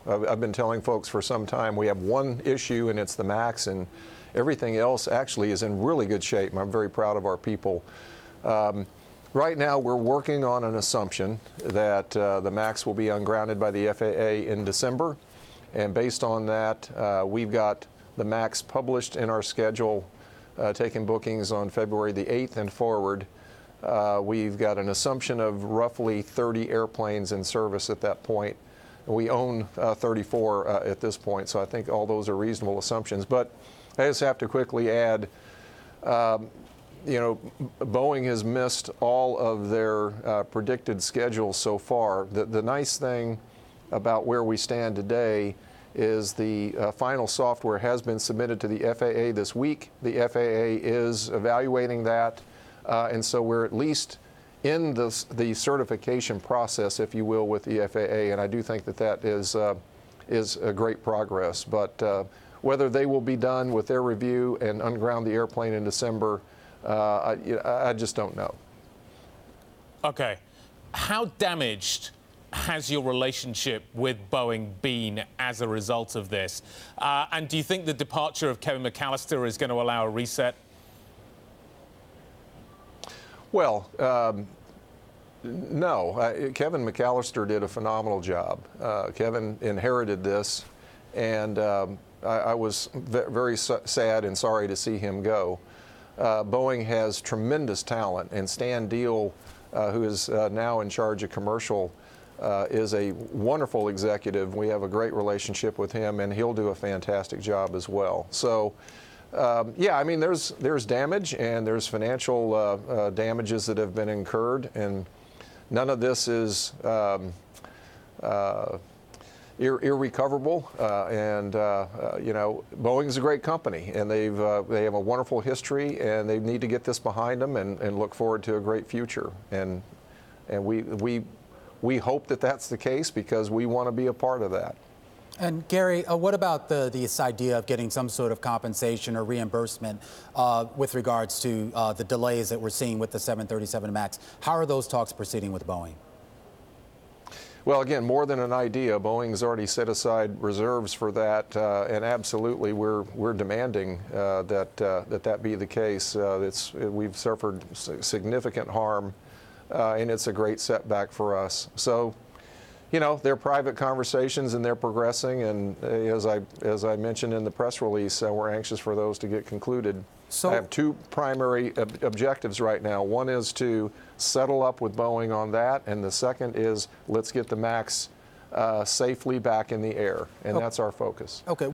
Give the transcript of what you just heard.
I've been telling folks for some time we have one issue, and it's the MAX, and everything else actually is in really good shape. And I'm very proud of our people. Right now, we're working on an assumption that the MAX will be ungrounded by the FAA in December. And based on that, we've got the MAX published in our schedule, taking bookings on February the 8th and forward. We've got an assumption of roughly 30 airplanes in service at that point. We own 34 at this point, so I think all those are reasonable assumptions. But I just have to quickly add, Boeing has missed all of their predicted schedules so far. The nice thing about where we stand today is the final software has been submitted to the FAA this week. The FAA is evaluating that, and so we're at least in the certification process, if you will, with the FAA, and I do think that is a great progress. But whether they will be done with their review and unground the airplane in December, I just don't know. Okay. How damaged has your relationship with Boeing been as a result of this? And do you think the departure of Kevin McAllister is going to allow a reset? Well, no. Kevin McAllister did a phenomenal job. Kevin inherited this, and I was very sad and sorry to see him go. Boeing has tremendous talent, and Stan Deal, who is now in charge of commercial, is a wonderful executive. We have a great relationship with him, and he'll do a fantastic job as well. So, yeah, I mean, there's damage, and there's financial damages that have been incurred, and none of this is irrecoverable. Boeing's a great company, and they have a wonderful history, and they need to get this behind them and look forward to a great future. And we hope that that's the case, because we want to be a part of that. And Gary, what about this idea of getting some sort of compensation or reimbursement with regards to the delays that we're seeing with the 737 MAX? How are those talks proceeding with Boeing? Well, again, more than an idea. Boeing's already set aside reserves for that, and absolutely, we're demanding that be the case. We've suffered significant harm, and it's a great setback for us. So, they're private conversations, and they're progressing. And as I mentioned in the press release, we're anxious for those to get concluded. So I have two primary objectives right now. One is to settle up with Boeing on that, and the second is let's get the MAX safely back in the air, and that's our focus. Okay.